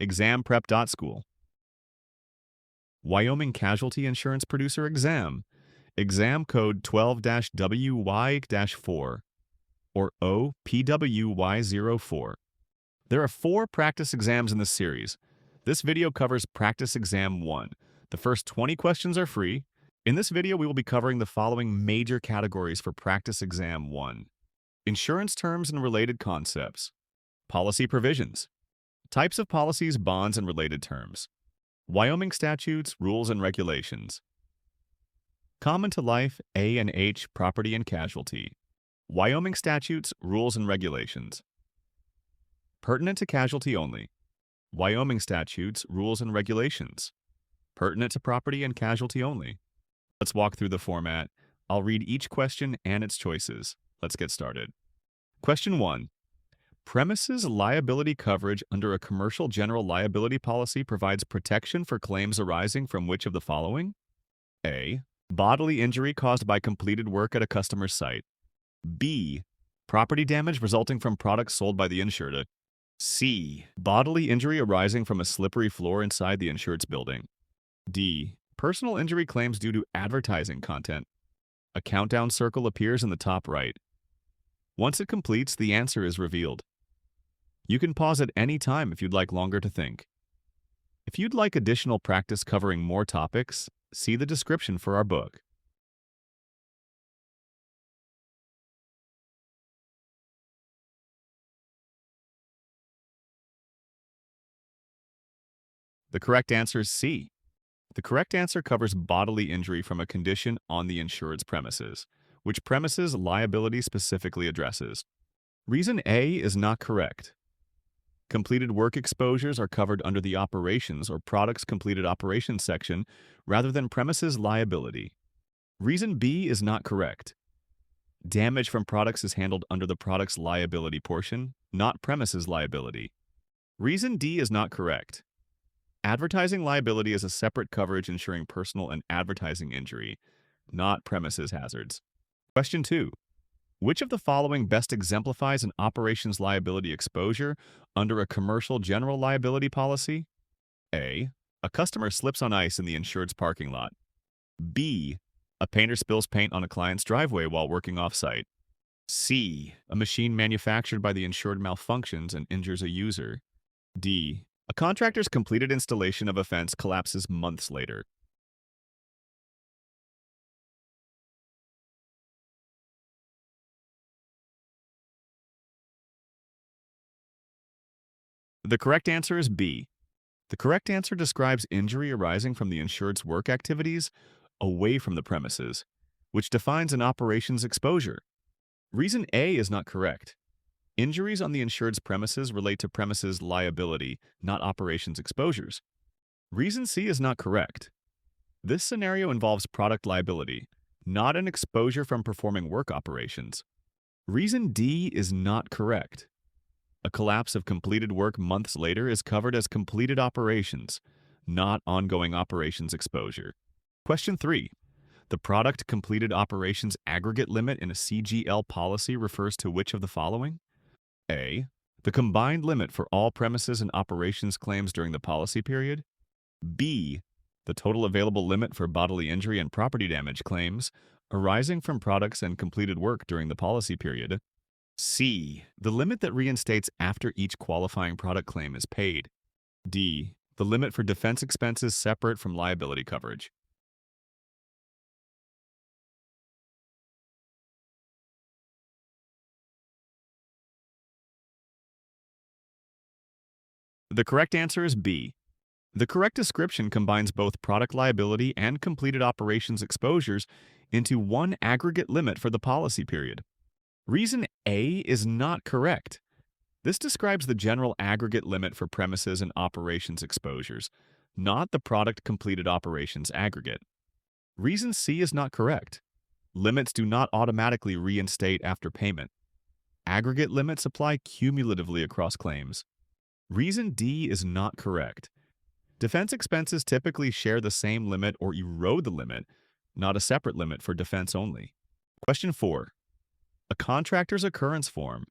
ExamPrep.School. Wyoming Casualty Insurance Producer Exam. Exam code 12-WY-4 or OP-WY-04. There are 4 practice exams in this series. This video covers Practice Exam 1. The first 20 questions are free. In this video, we will be covering the following major categories for Practice Exam 1. Insurance terms and related concepts. Policy provisions. Types of policies, bonds, and related terms. Wyoming statutes, rules, and regulations. Common to life, A and H, property and casualty. Wyoming statutes, rules, and regulations. Pertinent to casualty only. Wyoming statutes, rules, and regulations. Pertinent to property and casualty only. Let's walk through the format. I'll read each question and its choices. Let's get started. Question 1. Premises liability coverage under a commercial general liability policy provides protection for claims arising from which of the following? A. Bodily injury caused by completed work at a customer's site. B. Property damage resulting from products sold by the insured. C. Bodily injury arising from a slippery floor inside the insured's building. D. Personal injury claims due to advertising content. A countdown circle appears in the top right. Once it completes, the answer is revealed. You can pause at any time if you'd like longer to think. If you'd like additional practice covering more topics, see the description for our book. The correct answer is C. The correct answer covers bodily injury from a condition on the insured's premises, which premises liability specifically addresses. Reason A is not correct. Completed work exposures are covered under the Operations or Products Completed Operations section rather than premises liability. Reason B is not correct. Damage from products is handled under the products liability portion, not premises liability. Reason D is not correct. Advertising liability is a separate coverage ensuring personal and advertising injury, not premises hazards. Question 2. Which of the following best exemplifies an operations liability exposure under a commercial general liability policy? A. A customer slips on ice in the insured's parking lot. B. A painter spills paint on a client's driveway while working off-site. C. A machine manufactured by the insured malfunctions and injures a user. D. A contractor's completed installation of a fence collapses months later. The correct answer is B. The correct answer describes injury arising from the insured's work activities away from the premises, which defines an operations exposure. Reason A is not correct. Injuries on the insured's premises relate to premises liability, not operations exposures. Reason C is not correct. This scenario involves product liability, not an exposure from performing work operations. Reason D is not correct. A collapse of completed work months later is covered as completed operations, not ongoing operations exposure. Question 3. The product completed operations aggregate limit in a CGL policy refers to which of the following? A. The combined limit for all premises and operations claims during the policy period. B. The total available limit for bodily injury and property damage claims arising from products and completed work during the policy period. C. The limit that reinstates after each qualifying product claim is paid. D. The limit for defense expenses separate from liability coverage. The correct answer is B. The correct description combines both product liability and completed operations exposures into one aggregate limit for the policy period. Reason A is not correct. This describes the general aggregate limit for premises and operations exposures, not the product completed operations aggregate. Reason C is not correct. Limits do not automatically reinstate after payment. Aggregate limits apply cumulatively across claims. Reason D is not correct. Defense expenses typically share the same limit or erode the limit, not a separate limit for defense only. Question 4. A contractor's occurrence form.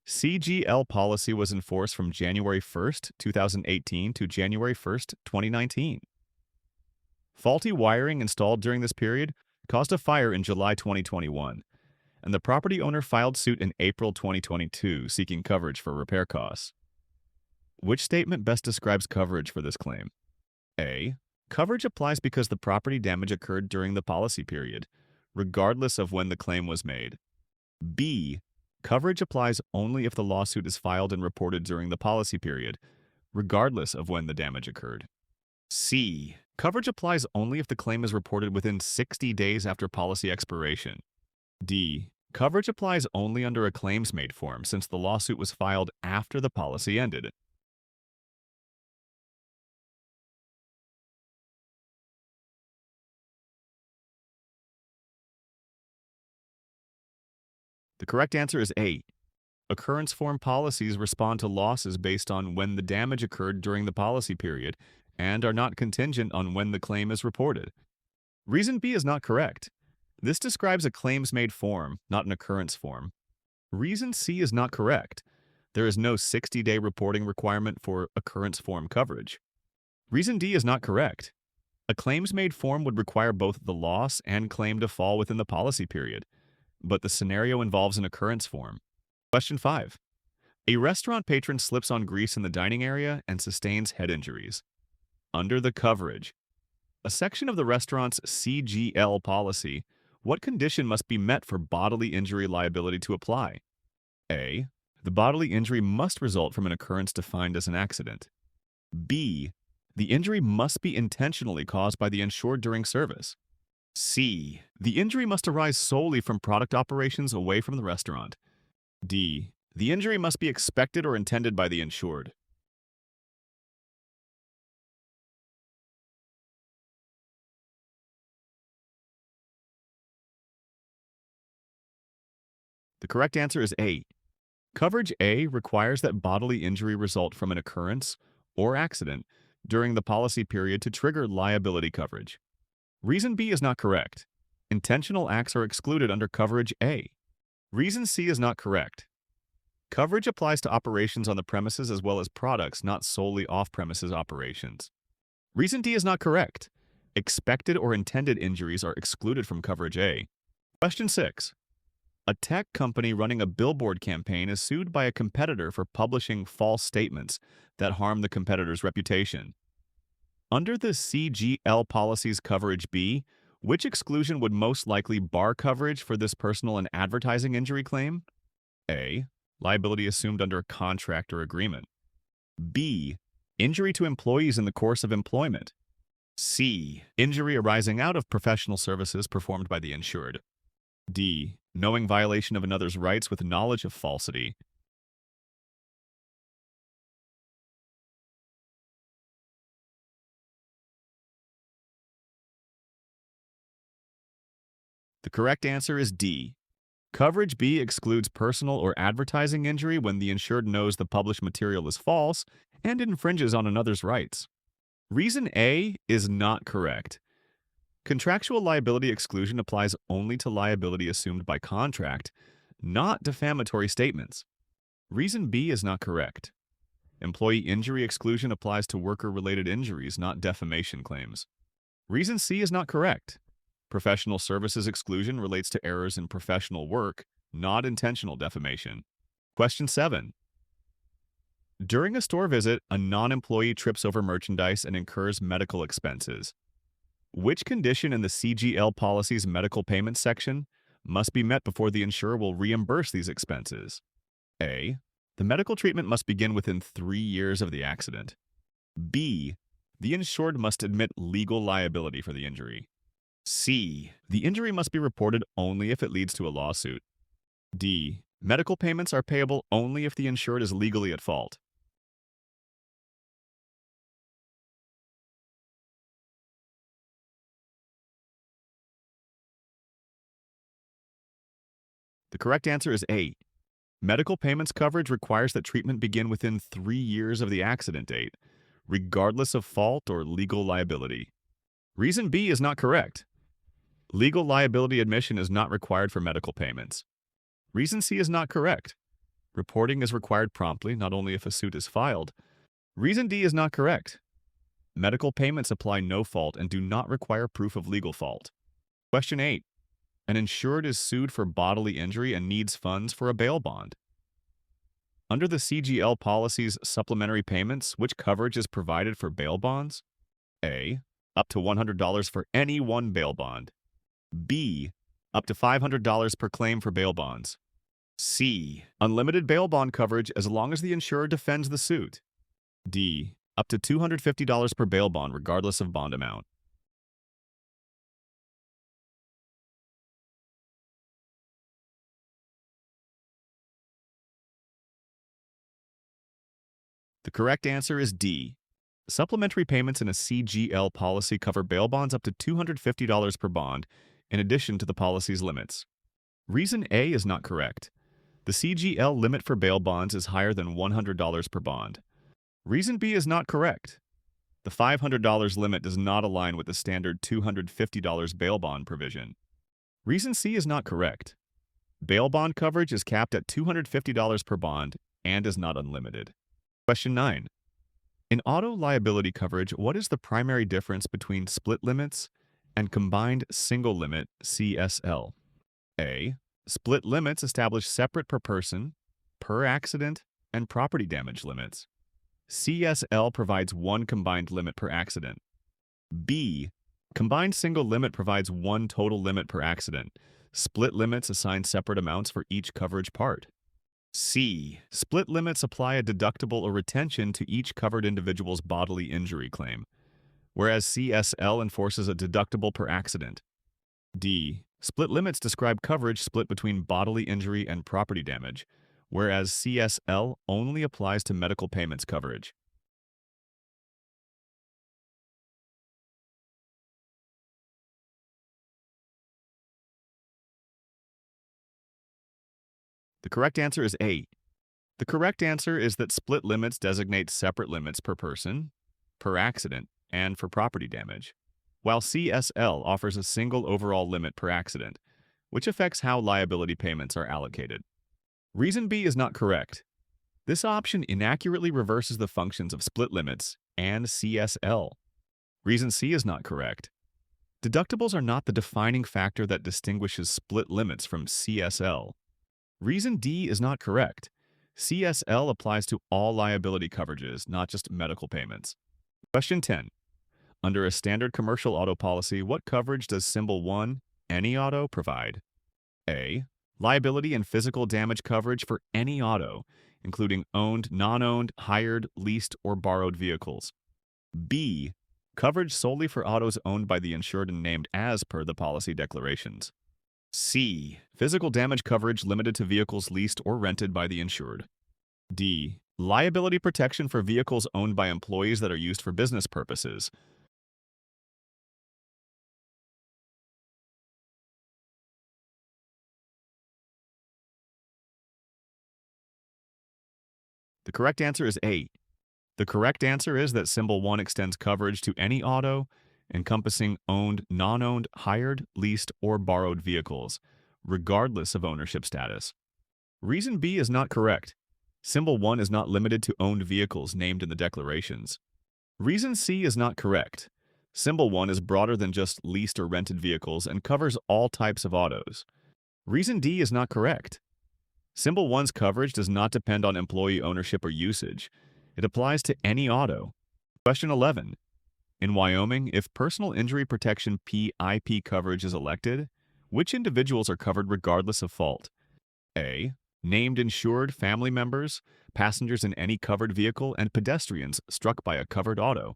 CGL policy was enforced from January 1st, 2018 to January 1st, 2019. Faulty wiring installed during this period caused a fire in July 2021, and the property owner filed suit in April 2022 seeking coverage for repair costs. Which statement best describes coverage for this claim? A. Coverage applies because the property damage occurred during the policy period, regardless of when the claim was made. B. Coverage applies only if the lawsuit is filed and reported during the policy period, regardless of when the damage occurred. C. Coverage applies only if the claim is reported within 60 days after policy expiration. D. Coverage applies only under a claims-made form since the lawsuit was filed after the policy ended. The correct answer is A. Occurrence form policies respond to losses based on when the damage occurred during the policy period and are not contingent on when the claim is reported. Reason B is not correct. This describes a claims-made form, not an occurrence form. Reason C is not correct. There is no 60-day reporting requirement for occurrence form coverage. Reason D is not correct. A claims-made form would require both the loss and claim to fall within the policy period, but the scenario involves an occurrence form. Question 5. A restaurant patron slips on grease in the dining area and sustains head injuries. Under the coverage, a section of the restaurant's CGL policy, what condition must be met for bodily injury liability to apply? A. The bodily injury must result from an occurrence defined as an accident. B. The injury must be intentionally caused by the insured during service. C. The injury must arise solely from product operations away from the restaurant. D. The injury must be expected or intended by the insured. The correct answer is A. Coverage A requires that bodily injury result from an occurrence or accident during the policy period to trigger liability coverage. Reason B is not correct. Intentional acts are excluded under coverage A. Reason C is not correct. Coverage applies to operations on the premises as well as products, not solely off-premises operations. Reason D is not correct. Expected or intended injuries are excluded from coverage A. Question 6. A tech company running a billboard campaign is sued by a competitor for publishing false statements that harm the competitor's reputation. Under the CGL policy's coverage B, which exclusion would most likely bar coverage for this personal and advertising injury claim? A. Liability assumed under a contract or agreement. B. Injury to employees in the course of employment. C. Injury arising out of professional services performed by the insured. D. Knowing violation of another's rights with knowledge of falsity. The correct answer is D. Coverage B excludes personal or advertising injury when the insured knows the published material is false and infringes on another's rights. Reason A is not correct. Contractual liability exclusion applies only to liability assumed by contract, not defamatory statements. Reason B is not correct. Employee injury exclusion applies to worker-related injuries, not defamation claims. Reason C is not correct. Professional services exclusion relates to errors in professional work, not intentional defamation. Question 7. During a store visit, a non-employee trips over merchandise and incurs medical expenses. Which condition in the CGL policy's medical payments section must be met before the insurer will reimburse these expenses? A. The medical treatment must begin within 3 years of the accident. B. The insured must admit legal liability for the injury. C. The injury must be reported only if it leads to a lawsuit. D. Medical payments are payable only if the insured is legally at fault. The correct answer is A. Medical payments coverage requires that treatment begin within 3 years of the accident date, regardless of fault or legal liability. Reason B is not correct. Legal liability admission is not required for medical payments. Reason C is not correct. Reporting is required promptly, not only if a suit is filed. Reason D is not correct. Medical payments apply no fault and do not require proof of legal fault. Question 8. An insured is sued for bodily injury and needs funds for a bail bond. Under the CGL policy's supplementary payments, which coverage is provided for bail bonds? A. Up to $100 for any one bail bond. B. Up to $500 per claim for bail bonds. C. Unlimited bail bond coverage as long as the insurer defends the suit. D. Up to $250 per bail bond regardless of bond amount. The correct answer is D. Supplementary payments in a CGL policy cover bail bonds up to $250 per bond, in addition to the policy's limits. Reason A is not correct. The CGL limit for bail bonds is higher than $100 per bond. Reason B is not correct. The $500 limit does not align with the standard $250 bail bond provision. Reason C is not correct. Bail bond coverage is capped at $250 per bond and is not unlimited. Question 9. In auto liability coverage, what is the primary difference between split limits and combined single limit (CSL)? A. Split limits establish separate per person, per accident, and property damage limits. CSL provides one combined limit per accident. B. Combined single limit provides one total limit per accident. Split limits assign separate amounts for each coverage part. C. Split limits apply a deductible or retention to each covered individual's bodily injury claim, whereas CSL enforces a deductible per accident. D. Split limits describe coverage split between bodily injury and property damage, whereas CSL only applies to medical payments coverage. The correct answer is A. The correct answer is that split limits designate separate limits per person, per accident, and for property damage, while CSL offers a single overall limit per accident, which affects how liability payments are allocated. Reason B is not correct. This option inaccurately reverses the functions of split limits and CSL. Reason C is not correct. Deductibles are not the defining factor that distinguishes split limits from CSL. Reason D is not correct. CSL applies to all liability coverages, not just medical payments. Question 10. Under a standard commercial auto policy, what coverage does symbol 1, any auto, provide? A. Liability and physical damage coverage for any auto, including owned, non-owned, hired, leased, or borrowed vehicles. B. Coverage solely for autos owned by the insured and named as per the policy declarations. C. Physical damage coverage limited to vehicles leased or rented by the insured. D. Liability protection for vehicles owned by employees that are used for business purposes. The correct answer is A. The correct answer is that symbol 1 extends coverage to any auto encompassing owned, non-owned, hired, leased, or borrowed vehicles, regardless of ownership status. Reason B is not correct. Symbol 1 is not limited to owned vehicles named in the declarations. Reason C is not correct. Symbol 1 is broader than just leased or rented vehicles and covers all types of autos. Reason D is not correct. Symbol 1's coverage does not depend on employee ownership or usage. It applies to any auto. Question 11. In Wyoming, if personal injury protection PIP coverage is elected, which individuals are covered regardless of fault? A. Named insured family members, passengers in any covered vehicle, and pedestrians struck by a covered auto.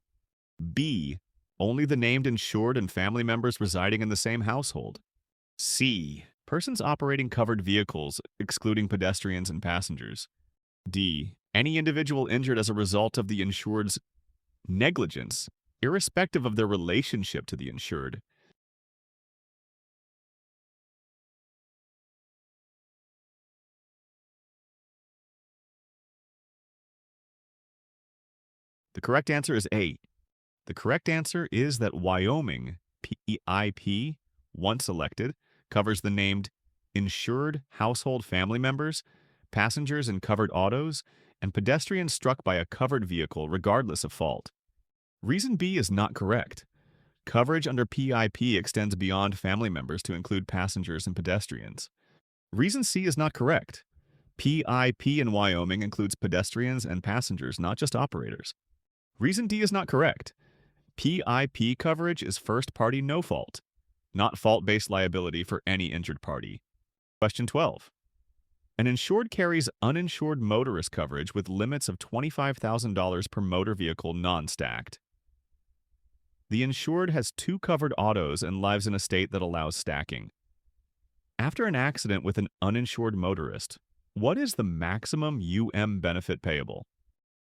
B. Only the named insured and family members residing in the same household. C. Persons operating covered vehicles, excluding pedestrians and passengers. D. Any individual injured as a result of the insured's negligence, irrespective of their relationship to the insured. The correct answer is A. The correct answer is that Wyoming PIP, once elected, covers the named insured household family members, passengers in covered autos, and pedestrians struck by a covered vehicle regardless of fault. Reason B is not correct. Coverage under PIP extends beyond family members to include passengers and pedestrians. Reason C is not correct. PIP in Wyoming includes pedestrians and passengers, not just operators. Reason D is not correct. PIP coverage is first-party no-fault, not fault-based liability for any injured party. Question 12. An insured carries uninsured motorist coverage with limits of $25,000 per motor vehicle non-stacked. The insured has 2 covered autos and lives in a state that allows stacking. After an accident with an uninsured motorist, what is the maximum benefit payable?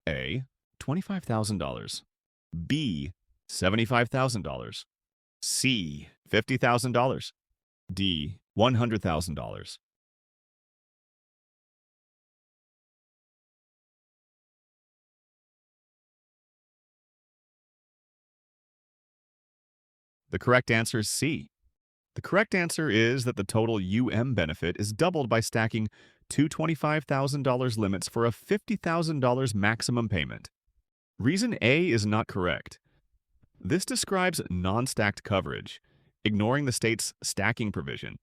A. $25,000. B. $75,000. C. $50,000. D. $100,000. The correct answer is C. The correct answer is that the total benefit is doubled by stacking two $25,000 limits for a $50,000 maximum payment. Reason A is not correct. This describes non-stacked coverage, ignoring the state's stacking provision.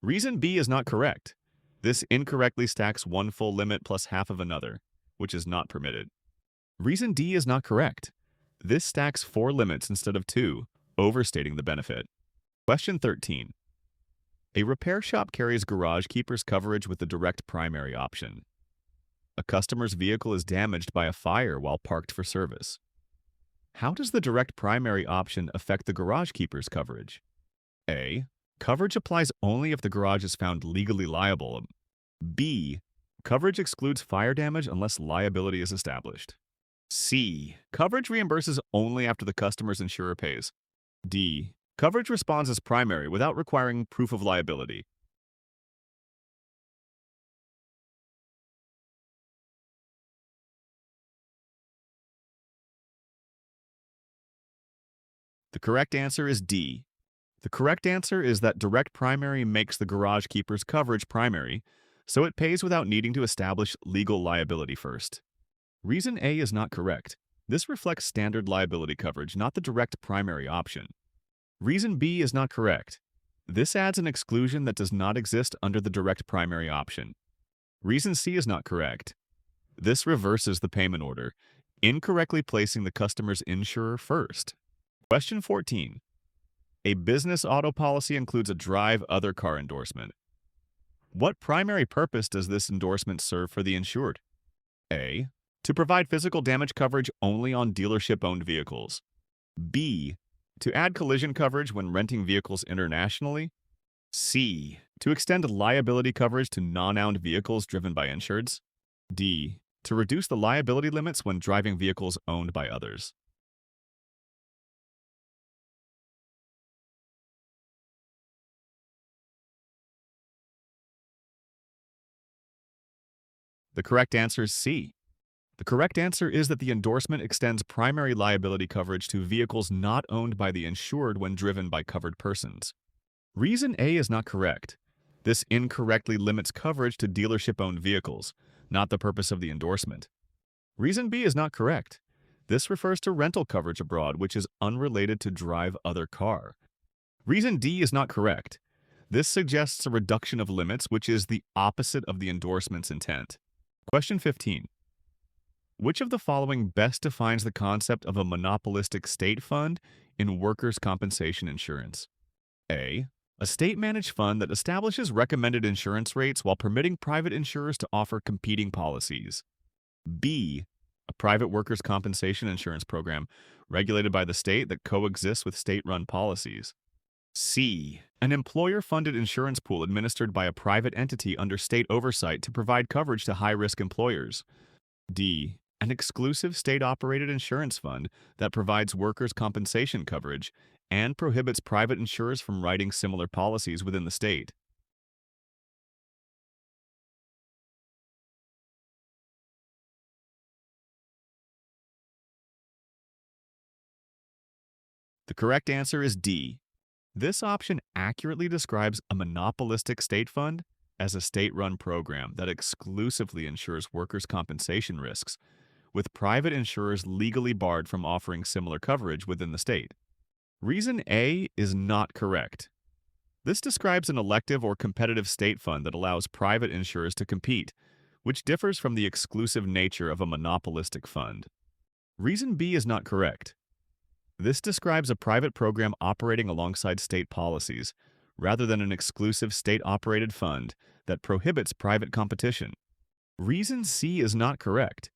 Reason B is not correct. This incorrectly stacks one full limit plus half of another, which is not permitted. Reason D is not correct. This stacks 4 limits instead of 2, overstating the benefit. Question 13. A repair shop carries garage keepers coverage with the direct primary option. A customer's vehicle is damaged by a fire while parked for service. How does the direct primary option affect the garage keepers coverage? A. Coverage applies only if the garage is found legally liable. B. Coverage excludes fire damage unless liability is established. C. Coverage reimburses only after the customer's insurer pays. D. Coverage responds as primary without requiring proof of liability. The correct answer is D. The correct answer is that direct primary makes the garage keeper's coverage primary, so it pays without needing to establish legal liability first. Reason A is not correct. This reflects standard liability coverage, not the direct primary option. Reason B is not correct. This adds an exclusion that does not exist under the direct primary option. Reason C is not correct. This reverses the payment order, incorrectly placing the customer's insurer first. Question 14. A business auto policy includes a drive other car endorsement. What primary purpose does this endorsement serve for the insured? A. To provide physical damage coverage only on dealership-owned vehicles. B. To add collision coverage when renting vehicles internationally. C. To extend liability coverage to non-owned vehicles driven by insureds. D. To reduce the liability limits when driving vehicles owned by others. The correct answer is C. The correct answer is that the endorsement extends primary liability coverage to vehicles not owned by the insured when driven by covered persons. Reason A is not correct. This incorrectly limits coverage to dealership-owned vehicles, not the purpose of the endorsement. Reason B is not correct. This refers to rental coverage abroad, which is unrelated to drive other car. Reason D is not correct. This suggests a reduction of limits, which is the opposite of the endorsement's intent. Question 15. Which of the following best defines the concept of a monopolistic state fund in workers' compensation insurance? A. A state-managed fund that establishes recommended insurance rates while permitting private insurers to offer competing policies. B. A private workers' compensation insurance program regulated by the state that coexists with state-run policies. C. An employer-funded insurance pool administered by a private entity under state oversight to provide coverage to high-risk employers. D. An exclusive state-operated insurance fund that provides workers' compensation coverage and prohibits private insurers from writing similar policies within the state. The correct answer is D. This option accurately describes a monopolistic state fund as a state-run program that exclusively insures workers' compensation risks, with private insurers legally barred from offering similar coverage within the state. Reason A is not correct. This describes an elective or competitive state fund that allows private insurers to compete, which differs from the exclusive nature of a monopolistic fund. Reason B is not correct. This describes a private program operating alongside state policies, rather than an exclusive state-operated fund that prohibits private competition. Reason C is not correct.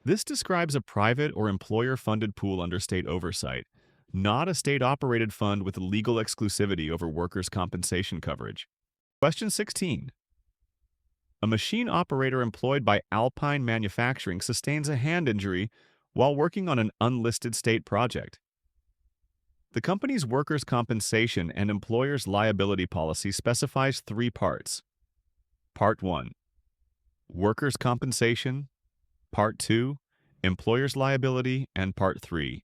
This describes a private or employer-funded pool under state oversight, not a state-operated fund with legal exclusivity over workers' compensation coverage. Question 16. A machine operator employed by Alpine Manufacturing sustains a hand injury while working on an unlisted state project. The company's workers' compensation and employer's liability policy specifies 3 parts. Part 1. Workers' compensation. Part 2. Employer's liability. And Part 3.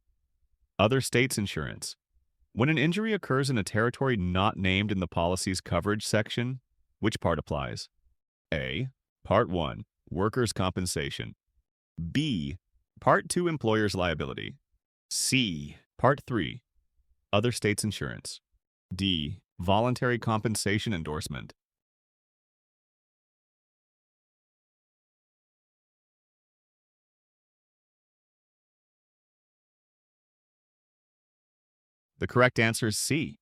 Other states' insurance. When an injury occurs in a territory not named in the policy's coverage section, which part applies? A. Part 1. Workers' compensation. B. Part 2. Employer's liability. C. Part 3. Other states' insurance. D. Voluntary compensation endorsement. The correct answer is C.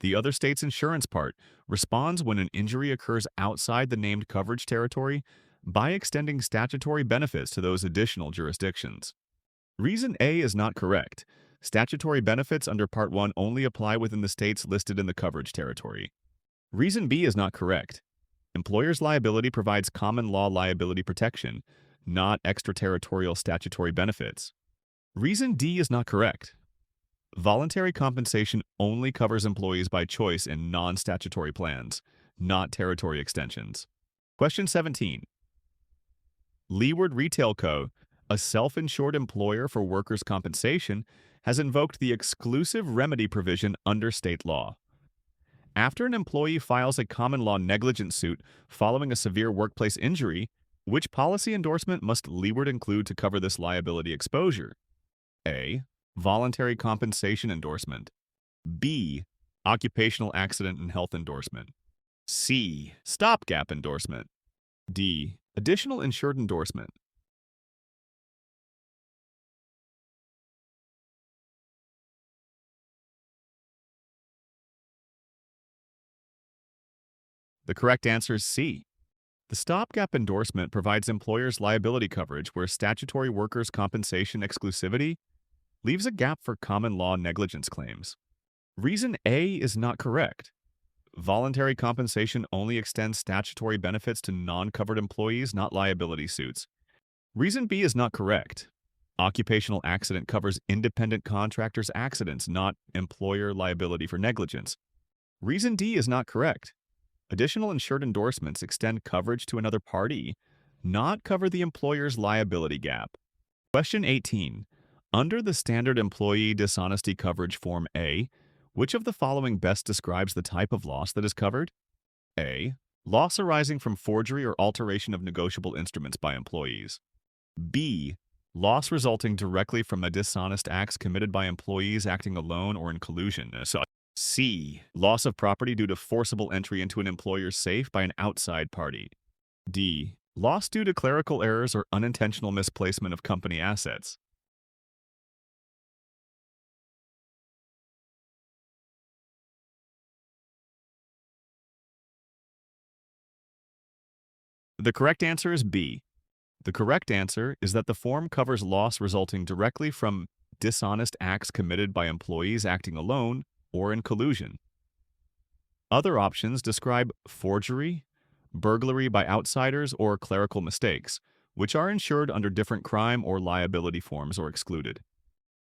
The other state's insurance part responds when an injury occurs outside the named coverage territory by extending statutory benefits to those additional jurisdictions. Reason A is not correct. Statutory benefits under Part 1 only apply within the states listed in the coverage territory. Reason B is not correct. Employer's liability provides common law liability protection, not extraterritorial statutory benefits. Reason D is not correct. Voluntary compensation only covers employees by choice in non-statutory plans, not territory extensions. Question 17. Leeward Retail Co., a self-insured employer for workers' compensation, has invoked the exclusive remedy provision under state law. After an employee files a common law negligence suit following a severe workplace injury, which policy endorsement must Leeward include to cover this liability exposure? A. Voluntary compensation endorsement. B. Occupational accident and health endorsement. C. Stopgap endorsement. D. Additional insured endorsement. The correct answer is C. The stopgap endorsement provides employers liability coverage where statutory workers' compensation exclusivity leaves a gap for common law negligence claims. Reason A is not correct. Voluntary compensation only extends statutory benefits to non-covered employees, not liability suits. Reason B is not correct. Occupational accident covers independent contractors' accidents, not employer liability for negligence. Reason D is not correct. Additional insured endorsements extend coverage to another party, not cover the employer's liability gap. Question 18. Under the Standard Employee Dishonesty Coverage Form A, which of the following best describes the type of loss that is covered? A. Loss arising from forgery or alteration of negotiable instruments by employees. B. Loss resulting directly from a dishonest acts committed by employees acting alone or in collusion. C. Loss of property due to forcible entry into an employer's safe by an outside party. D. Loss due to clerical errors or unintentional misplacement of company assets. The correct answer is B. The correct answer is that the form covers loss resulting directly from dishonest acts committed by employees acting alone or in collusion. Other options describe forgery, burglary by outsiders, or clerical mistakes, which are insured under different crime or liability forms or excluded.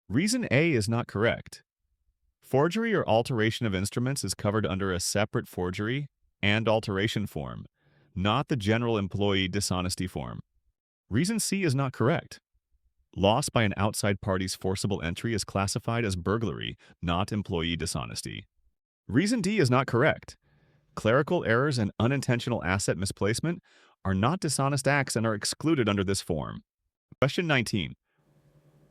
Reason A is not correct. Forgery or alteration of instruments is covered under a separate forgery and alteration form, not the general employee dishonesty form. Reason C is not correct. Loss by an outside party's forcible entry is classified as burglary, not employee dishonesty. Reason D is not correct. Clerical errors and unintentional asset misplacement are not dishonest acts and are excluded under this form. Question 19.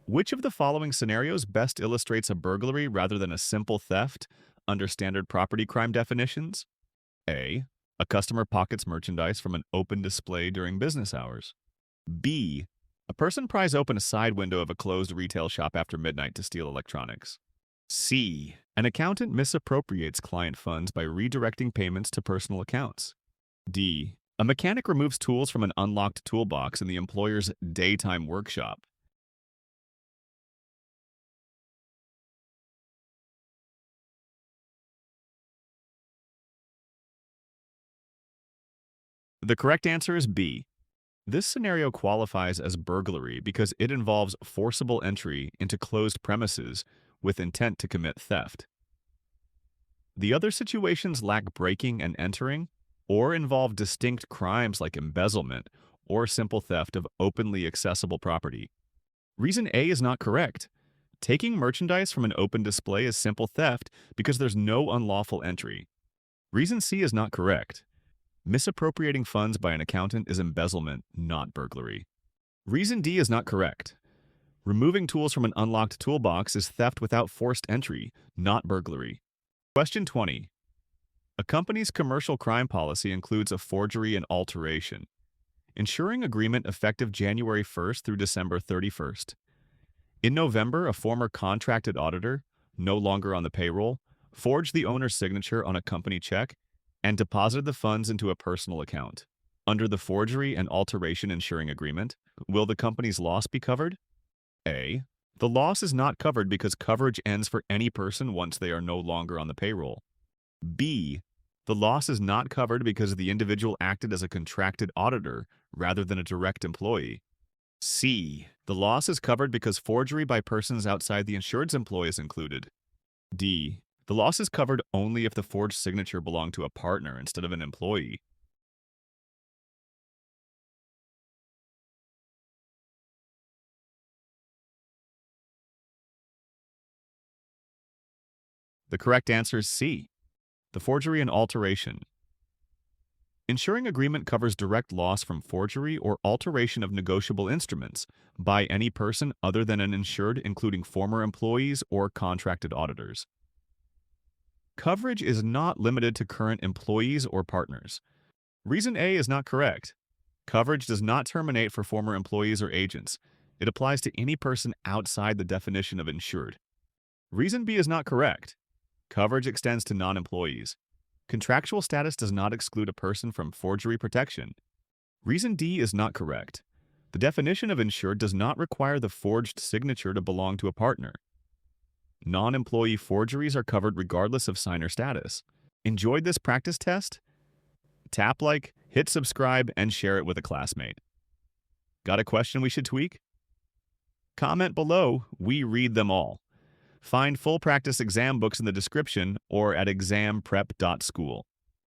Which of the following scenarios best illustrates a burglary rather than a simple theft under standard property crime definitions? A. A customer pockets merchandise from an open display during business hours. B. A person pries open a side window of a closed retail shop after midnight to steal electronics. C. An accountant misappropriates client funds by redirecting payments to personal accounts. D. A mechanic removes tools from an unlocked toolbox in the employer's daytime workshop. The correct answer is B. This scenario qualifies as burglary because it involves forcible entry into closed premises with intent to commit theft. The other situations lack breaking and entering or involve distinct crimes like embezzlement or simple theft of openly accessible property. Reason A is not correct. Taking merchandise from an open display is simple theft because there's no unlawful entry. Reason C is not correct. Misappropriating funds by an accountant is embezzlement, not burglary. Reason D is not correct. Removing tools from an unlocked toolbox is theft without forced entry, not burglary. Question 20. A company's commercial crime policy includes a forgery and alteration. Insuring agreement effective January 1st through December 31st. In November, a former contracted auditor, no longer on the payroll, forged the owner's signature on a company check and deposited the funds into a personal account. Under the forgery and alteration insuring agreement, will the company's loss be covered? A. The loss is not covered because coverage ends for any person once they are no longer on the payroll. B. The loss is not covered because the individual acted as a contracted auditor rather than a direct employee. C. The loss is covered because forgery by persons outside the insured's employ is included. D. The loss is covered only if the forged signature belonged to a partner instead of an employee. The correct answer is C. The forgery and alteration. Insuring agreement covers direct loss from forgery or alteration of negotiable instruments by any person other than an insured, including former employees or contracted auditors. Coverage is not limited to current employees or partners. Reason A is not correct. Coverage does not terminate for former employees or agents. It applies to any person outside the definition of insured. Reason B is not correct. Coverage extends to non-employees. Contractual status does not exclude a person from forgery protection. Reason D is not correct. The definition of insured does not require the forged signature to belong to a partner. Non-employee forgeries are covered regardless of signer status. Enjoyed this practice test? Tap like, hit subscribe, and share it with a classmate. Got a question we should tweak? Comment below, we read them all. Find full practice exam books in the description or at ExamPrep.School.